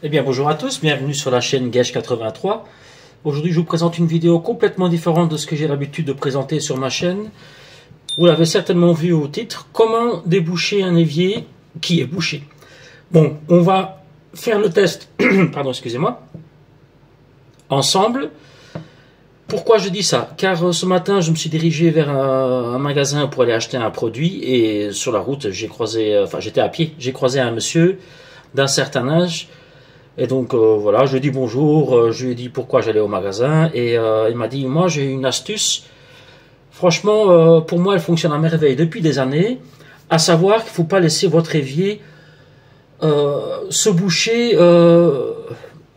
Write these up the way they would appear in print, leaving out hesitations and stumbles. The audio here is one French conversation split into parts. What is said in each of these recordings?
Eh bien bonjour à tous, bienvenue sur la chaîne Gage83. Aujourd'hui je vous présente une vidéo complètement différente de ce que j'ai l'habitude de présenter sur ma chaîne. Vous l'avez certainement vu au titre, comment déboucher un évier qui est bouché. Bon, on va faire le test, pardon, excusez-moi, ensemble. Pourquoi je dis ça? Car ce matin je me suis dirigé vers un magasin pour aller acheter un produit et sur la route j'ai croisé, j'étais à pied, j'ai croisé un monsieur d'un certain âge. Et donc voilà, je lui ai dit bonjour, je lui ai dit pourquoi j'allais au magasin et il m'a dit moi j'ai une astuce, franchement pour moi elle fonctionne à merveille depuis des années, à savoir qu'il ne faut pas laisser votre évier se boucher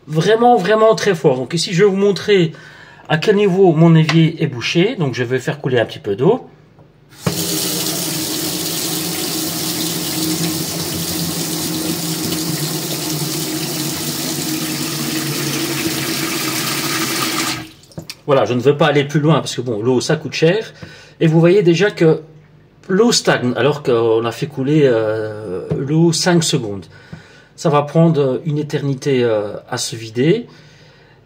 vraiment très fort. Donc ici je vais vous montrer à quel niveau mon évier est bouché, donc je vais faire couler un petit peu d'eau. Voilà, je ne veux pas aller plus loin parce que bon, l'eau ça coûte cher. Et vous voyez déjà que l'eau stagne alors qu'on a fait couler l'eau 5 secondes. Ça va prendre une éternité à se vider.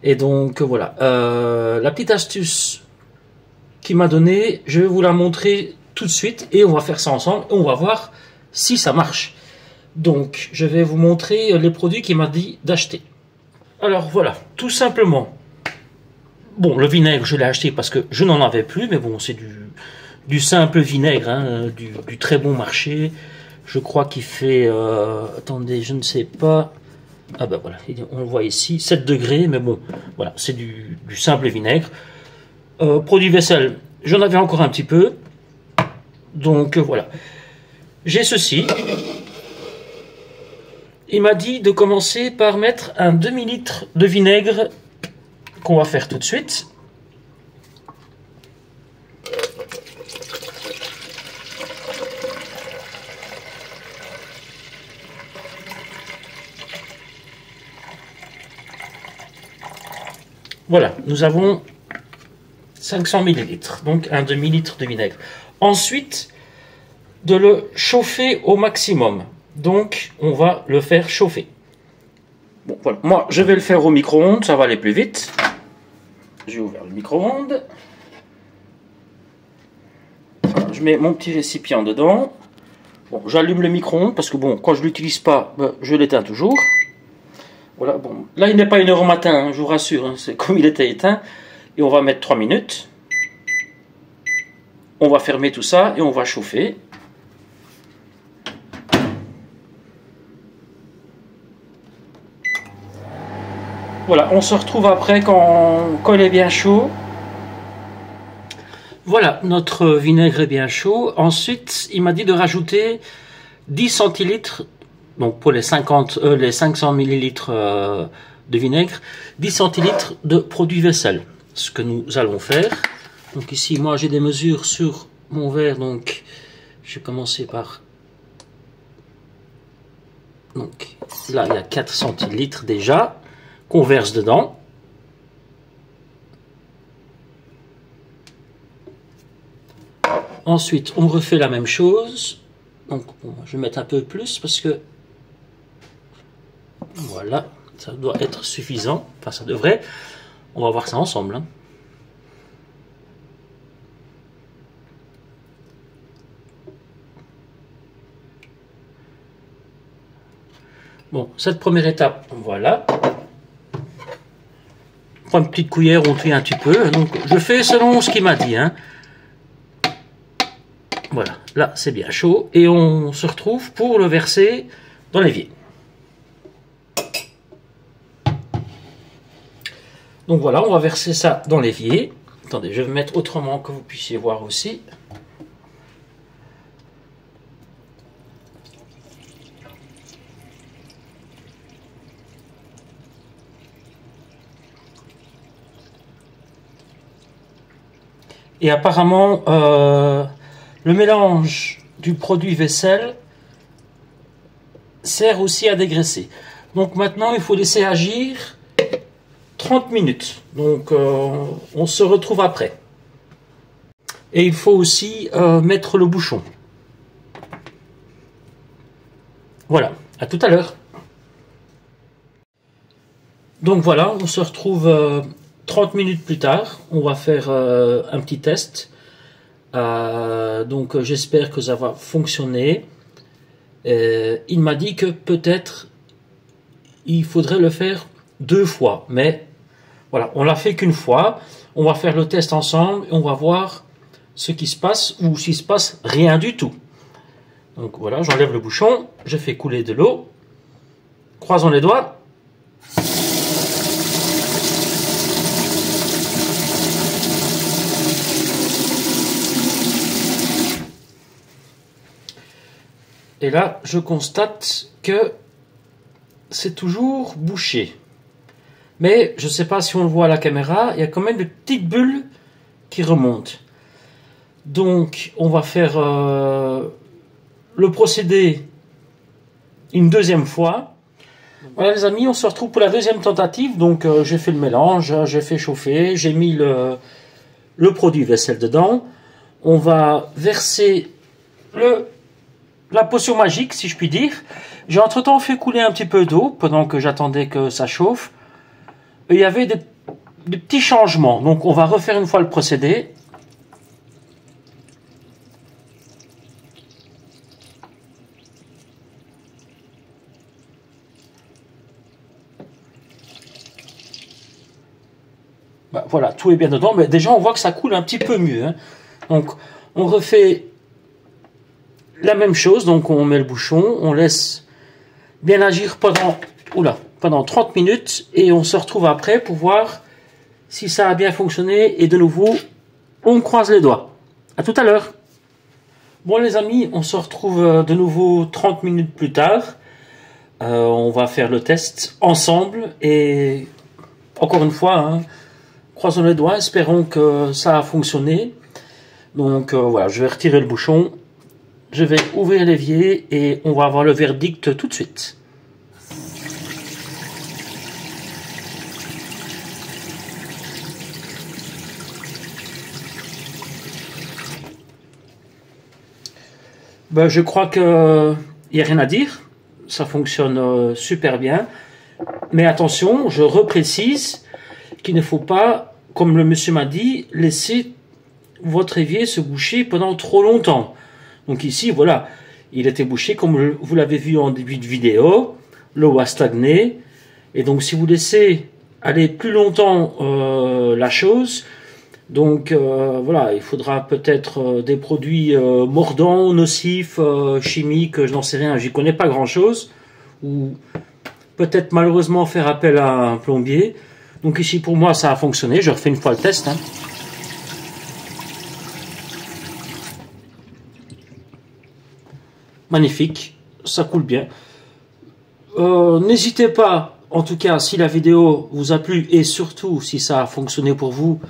Et donc voilà, la petite astuce qu'il m'a donnée, je vais vous la montrer tout de suite et on va faire ça ensemble et on va voir si ça marche. Donc je vais vous montrer les produits qu'il m'a dit d'acheter. Alors voilà, tout simplement. Bon, le vinaigre, je l'ai acheté parce que je n'en avais plus, mais bon, c'est du simple vinaigre, hein, du très bon marché. Je crois qu'il fait, attendez, je ne sais pas. Ah ben voilà, on le voit ici, 7 degrés, mais bon, voilà, c'est du simple vinaigre. Produit vaisselle, j'en avais encore un petit peu. Donc voilà. J'ai ceci. Il m'a dit de commencer par mettre un demi-litre de vinaigre qu'on va faire tout de suite. Voilà, nous avons 500 ml, donc un demi-litre de vinaigre. Ensuite, de le chauffer au maximum. Donc, on va le faire chauffer. Bon, voilà. Moi, je vais le faire au micro-ondes, ça va aller plus vite. J'ai ouvert le micro-ondes. Voilà, je mets mon petit récipient dedans. Bon, j'allume le micro-ondes parce que bon, quand je ne l'utilise pas, je l'éteins toujours. Voilà, bon, là il n'est pas 1 heure au matin, hein, je vous rassure, hein, c'est comme il était éteint. Et on va mettre 3 minutes. On va fermer tout ça et on va chauffer. Voilà, on se retrouve après quand il est bien chaud. Voilà, notre vinaigre est bien chaud. Ensuite, il m'a dit de rajouter 10 centilitres, donc pour les 500 millilitres de vinaigre, 10 centilitres de produit vaisselle. Ce que nous allons faire. Donc ici, moi j'ai des mesures sur mon verre, donc je vais commencer par... Donc là, il y a 4 centilitres déjà qu'on verse dedans. Ensuite, on refait la même chose. Donc, bon, je vais mettre un peu plus parce que voilà, ça doit être suffisant. Enfin, ça devrait. On va voir ça ensemble. Hein. Bon, cette première étape, voilà. On prend une petite cuillère, on trie un petit peu. Donc, je fais selon ce qu'il m'a dit. Hein. Voilà, là, c'est bien chaud. Et on se retrouve pour le verser dans l'évier. Donc voilà, on va verser ça dans l'évier. Attendez, je vais mettre autrement que vous puissiez voir aussi. Et apparemment, le mélange du produit vaisselle sert aussi à dégraisser. Donc maintenant, il faut laisser agir 30 minutes. Donc on se retrouve après. Et il faut aussi mettre le bouchon. Voilà, à tout à l'heure. Donc voilà, on se retrouve 30 minutes plus tard. On va faire un petit test. Donc j'espère que ça va fonctionner. Il m'a dit que peut-être il faudrait le faire 2 fois. Mais voilà, on l'a fait qu'une fois. On va faire le test ensemble et on va voir ce qui se passe ou s'il se passe rien du tout. Donc voilà, j'enlève le bouchon, je fais couler de l'eau. Croisons les doigts. Et là, je constate que c'est toujours bouché. Mais je ne sais pas si on le voit à la caméra, il y a quand même des petites bulles qui remontent. Donc, on va faire le procédé une deuxième fois. Voilà les amis, on se retrouve pour la deuxième tentative. Donc, j'ai fait le mélange, j'ai fait chauffer, j'ai mis le produit vaisselle dedans. On va verser la potion magique, si je puis dire. J'ai entre-temps fait couler un petit peu d'eau pendant que j'attendais que ça chauffe. Et il y avait des petits changements. Donc, on va refaire une fois le procédé. Ben, voilà, tout est bien dedans. Mais déjà, on voit que ça coule un petit peu mieux. Hein. Donc, on refait la même chose. Donc, on met le bouchon. On laisse bien agir pendant 30 minutes. Et on se retrouve après pour voir si ça a bien fonctionné. Et de nouveau, on croise les doigts. À tout à l'heure. Bon, les amis, on se retrouve de nouveau 30 minutes plus tard. On va faire le test ensemble. Et encore une fois, hein, croisons les doigts, espérons que ça a fonctionné. Donc voilà, je vais retirer le bouchon, je vais ouvrir l'évier et on va avoir le verdict tout de suite. Ben, je crois qu'il n'y a rien à dire, ça fonctionne super bien. Mais attention, je reprécise qu'il ne faut pas, comme le monsieur m'a dit, laisser votre évier se boucher pendant trop longtemps. Donc ici, voilà, il était bouché comme vous l'avez vu en début de vidéo. L'eau a stagné. Et donc si vous laissez aller plus longtemps la chose, donc voilà, il faudra peut-être des produits mordants, nocifs, chimiques, je n'en sais rien, j'y connais pas grand-chose. Ou peut-être malheureusement faire appel à un plombier. Donc ici pour moi ça a fonctionné, je refais une fois le test. Hein. Magnifique, ça coule bien. N'hésitez pas, en tout cas si la vidéo vous a plu et surtout si ça a fonctionné pour vous,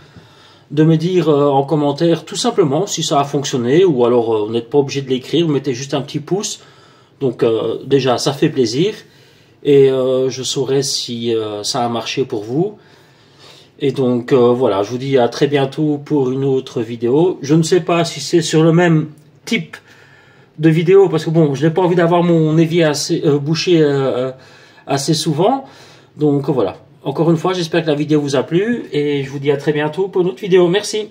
de me dire en commentaire tout simplement si ça a fonctionné ou alors vous n'êtes pas obligé de l'écrire, vous mettez juste un petit pouce. Donc déjà ça fait plaisir. Et je saurai si ça a marché pour vous. Et donc voilà, je vous dis à très bientôt pour une autre vidéo. Je ne sais pas si c'est sur le même type de vidéo, parce que bon, je n'ai pas envie d'avoir mon évier assez, bouché assez souvent. Donc voilà, encore une fois, j'espère que la vidéo vous a plu. Et je vous dis à très bientôt pour une autre vidéo. Merci.